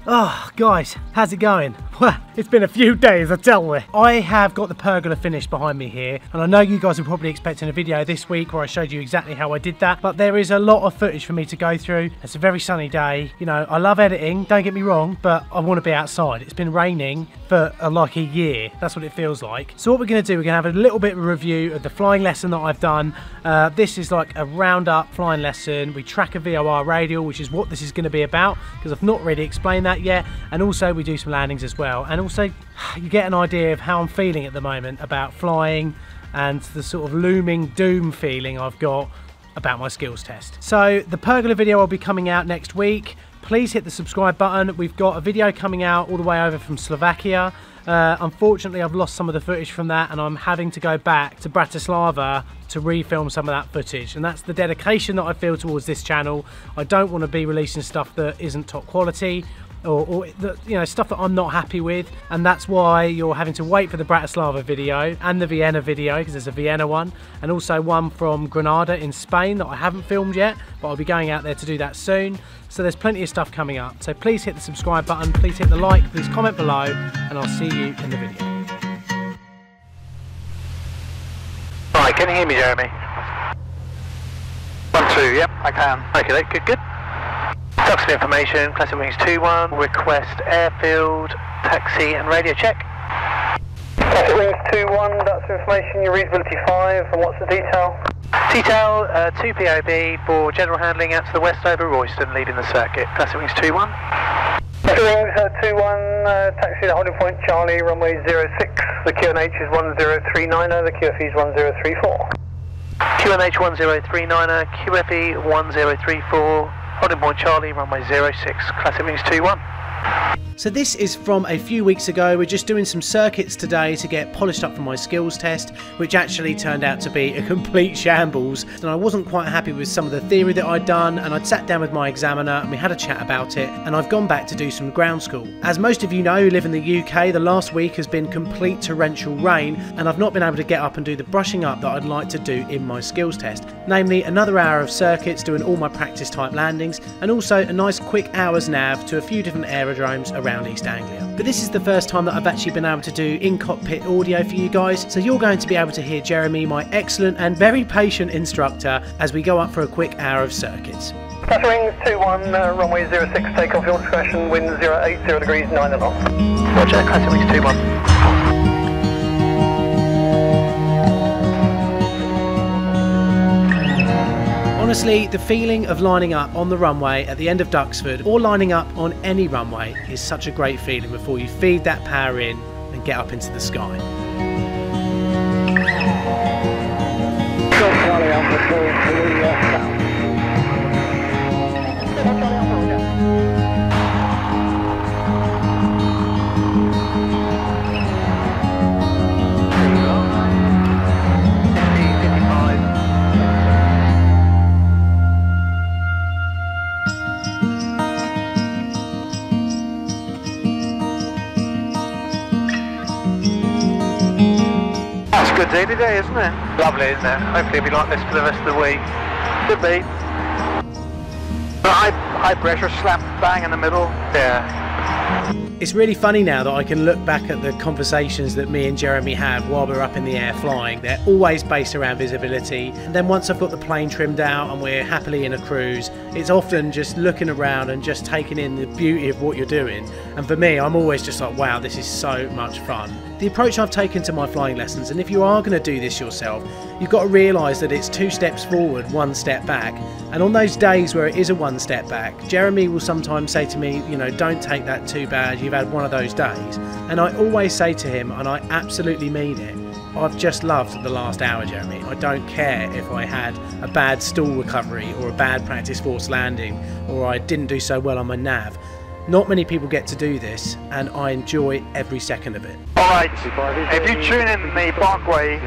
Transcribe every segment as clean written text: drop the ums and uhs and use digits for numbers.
Oh, guys, how's it going? Well, it's been a few days, I tell you. I have got the pergola finished behind me here, and I know you guys are probably expecting a video this week where I showed you exactly how I did that, but there is a lot of footage for me to go through. It's a very sunny day. You know, I love editing, don't get me wrong, but I want to be outside. It's been raining for like a year. That's what it feels like. So what we're going to do, we're going to have a little bit of a review of the flying lesson that I've done. This is like a roundup flying lesson. We track a VOR radial, which is what this is going to be about, because I've not really explained that yet. And also we do some landings as well. And also you get an idea of how I'm feeling at the moment about flying and the sort of looming doom feeling I've got about my skills test. So the pergola video will be coming out next week. Please hit the subscribe button. We've got a video coming out all the way over from Slovakia. Unfortunately, I've lost some of the footage from that, and I'm having to go back to Bratislava to refilm some of that footage, and that's the dedication that I feel towards this channel. I don't want to be releasing stuff that isn't top quality, or you know, stuff that I'm not happy with, and that's why you're having to wait for the Bratislava video and the Vienna video, because there's a Vienna one, and also one from Granada in Spain that I haven't filmed yet, but I'll be going out there to do that soon. So there's plenty of stuff coming up. So please hit the subscribe button, please hit the like, please comment below, and I'll see you in the video. Right, can you hear me, Jeremy? 1, 2, yep, I can. Okay, good. Duxford information, classic wings 2-1, request airfield, taxi and radio check. Classic wings 2-1, Duxford information, your readability 5, and what's the detail? Detail 2 POB for general handling out to the west over Royston, leaving the circuit. Classic wings 2-1. Classic wings 2-1, taxi to holding point Charlie, runway 06, the QNH is 1039er, the QFE is 1034. QNH 1039er, QFE 1034. Holding point Charlie, runway 06, classic wings 2-1. So this is from a few weeks ago. We're just doing some circuits today to get polished up for my skills test, which actually turned out to be a complete shambles. And I wasn't quite happy with some of the theory that I'd done, and I'd sat down with my examiner and we had a chat about it, and I've gone back to do some ground school. As most of you know who live in the UK, the last week has been complete torrential rain, and I've not been able to get up and do the brushing up that I'd like to do in my skills test. Namely, another hour of circuits doing all my practice type landings, and also a nice quick hour's nav to a few different aerodromes around East Anglia. But this is the first time that I've actually been able to do in-cockpit audio for you guys, so you're going to be able to hear Jeremy, my excellent and very patient instructor, as we go up for a quick hour of circuits. Classic wings 2-1, runway 06, takeoff, your discretion, wind 080 degrees, 9 knots. Roger, classic wings 2-1. Honestly, the feeling of lining up on the runway at the end of Duxford, or lining up on any runway, is such a great feeling before you feed that power in and get up into the sky. Good daily day, isn't it? Lovely, isn't it? Hopefully it'll be like this for the rest of the week. Could be. But high pressure slap bang in the middle. Yeah. It's really funny now that I can look back at the conversations that me and Jeremy have while we're up in the air flying. They're always based around visibility, and then once I've got the plane trimmed out and we're happily in a cruise, it's often just looking around and just taking in the beauty of what you're doing. And for me, I'm always just like, wow, this is so much fun. The approach I've taken to my flying lessons, and if you are going to do this yourself, you've got to realise that it's 2 steps forward, 1 step back. And on those days where it is a 1 step back, Jeremy will sometimes say to me, you know, don't take that too bad, you've had one of those days. And I always say to him, and I absolutely mean it, I've just loved the last hour, Jeremy. I don't care if I had a bad stall recovery or a bad practice force landing, or I didn't do so well on my nav. Not many people get to do this, and I enjoy every second of it. Alright, if you tune in the Parkway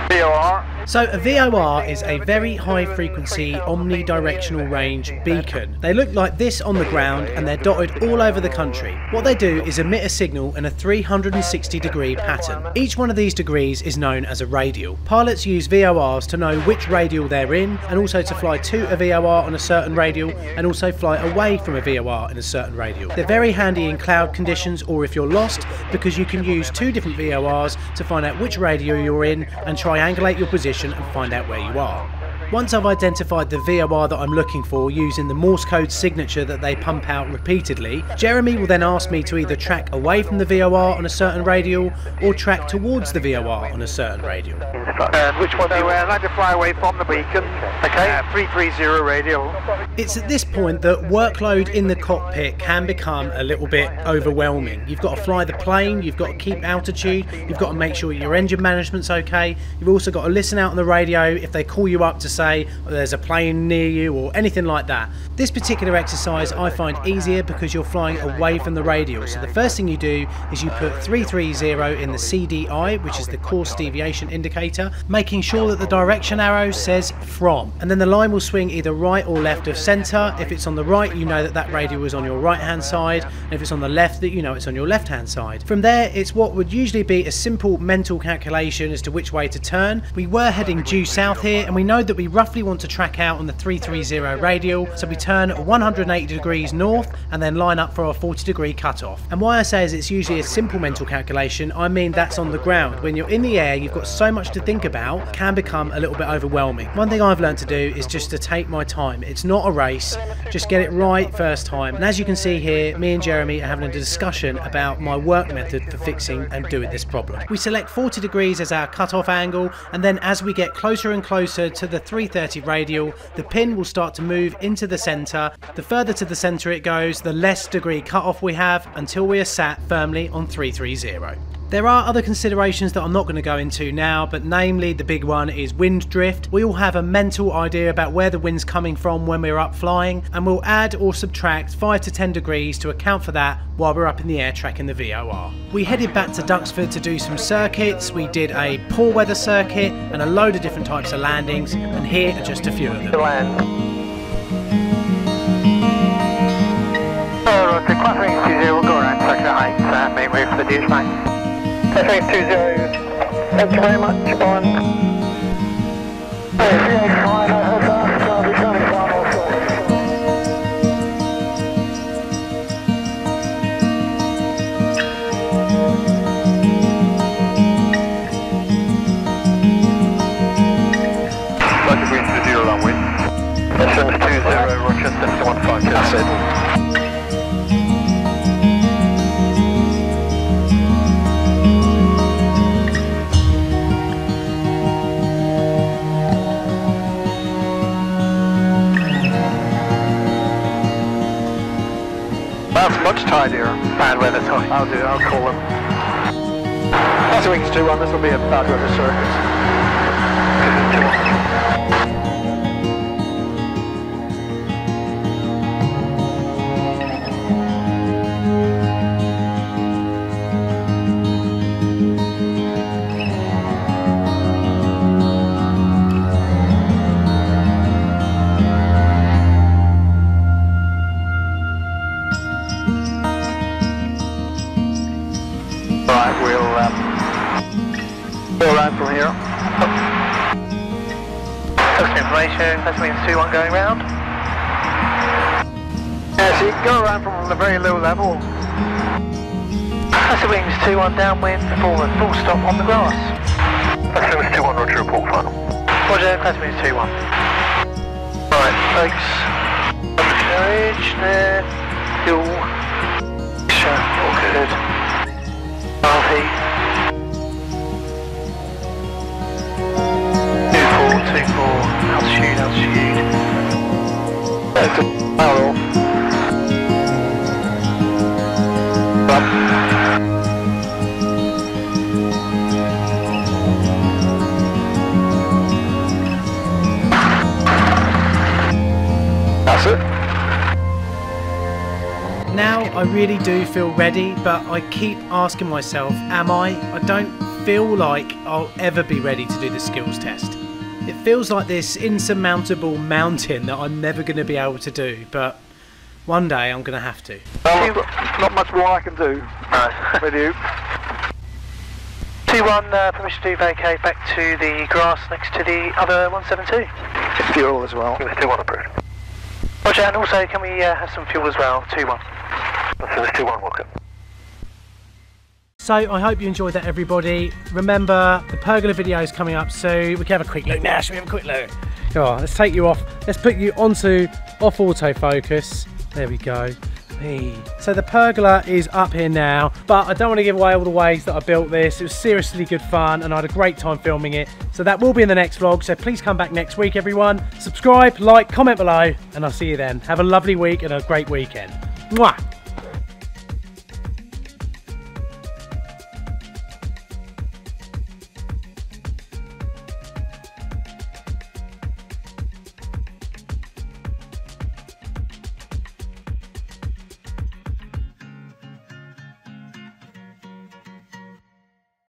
VOR, So a VOR is a very high frequency omnidirectional range beacon. They look like this on the ground and they're dotted all over the country. What they do is emit a signal in a 360-degree pattern. Each one of these degrees is known as a radial. Pilots use VORs to know which radial they're in, and also to fly to a VOR on a certain radial and also fly away from a VOR in a certain radial. They're very handy in cloud conditions or if you're lost, because you can use two different VORs to find out which radial you're in and triangulate your position and find out where you are. Once I've identified the VOR that I'm looking for using the Morse code signature that they pump out repeatedly, Jeremy will then ask me to either track away from the VOR on a certain radial or track towards the VOR on a certain radial. Which one do you I'd like to fly away from the beacon. Okay. 330 radial. It's at this point that workload in the cockpit can become a little bit overwhelming. You've got to fly the plane, you've got to keep altitude, you've got to make sure your engine management's okay, you've also got to listen out on the radio if they call you up to say there's a plane near you or anything like that. This particular exercise I find easier because you're flying away from the radial. So the first thing you do is you put 330 in the CDI, which is the course deviation indicator, making sure that the direction arrow says from, and then the line will swing either right or left of center. If it's on the right, you know that that radial is on your right hand side, and if it's on the left, that you know it's on your left hand side. From there, it's what would usually be a simple mental calculation as to which way to turn. We were heading due south here, and we know that we roughly want to track out on the 330 radial, so we turn 180 degrees north and then line up for our 40-degree cutoff. And why I say is it's usually a simple mental calculation, I mean that's on the ground. When you're in the air, you've got so much to think about, can become a little bit overwhelming. One thing I've learned to do is just to take my time. It's not a race, just get it right first time. And as you can see here, me and Jeremy are having a discussion about my work method for fixing and doing this problem. We select 40 degrees as our cutoff angle, and then as we get closer and closer to the 330 radial, the pin will start to move into the centre. The further to the centre it goes, the less degree cutoff we have until we are sat firmly on 330. There are other considerations that I'm not going to go into now, but namely the big one is wind drift. We all have a mental idea about where the wind's coming from when we're up flying, and we'll add or subtract 5 to 10 degrees to account for that while we're up in the air tracking the VOR. We headed back to Duxford to do some circuits. We did a poor weather circuit and a load of different types of landings, and here are just a few of them. Crossing 20, we'll go around section 8, main route for the ditch line. Crossing 20, thank you very much, on. Like to bring to the 0 long wind. Crossing 20, Rochester, 15, that's it. That's much tidier. Bad weather time. I'll call them. That's wings 2-1, this will be a bad weather circuit. Go around from here. Customer information, that's wings 2-1 going round. Yeah, so you can go around from a very low level. That's the wings 2-1 downwind before a full stop on the grass. That's wings 2-1, Roger, report final. Roger, that's wings 2-1. Right, folks. Carriage there. Fuel. Sure, all good. RP. 24, altitude. That's a power off. That's it. Now I really do feel ready, but I keep asking myself, am I? I don't feel like I'll ever be ready to do the skills test. It feels like this insurmountable mountain that I'm never going to be able to do, but one day I'm going to have to. Not much more I can do. Nice. With you. 2-1, permission to vacate back to the grass next to the other 172. Fuel as well. 2-1 approved. Roger, and also can we have some fuel as well? 2-1. So this 2-1 welcome. So I hope you enjoyed that, everybody. Remember, the pergola video is coming up soon. We can have a quick look now. Should we have a quick look? Go on, let's take you off. Let's put you onto off autofocus. There we go. Hey. So the pergola is up here now, but I don't want to give away all the ways that I built this. It was seriously good fun and I had a great time filming it. So that will be in the next vlog. So please come back next week, everyone. Subscribe, like, comment below, and I'll see you then. Have a lovely week and a great weekend. Mwah!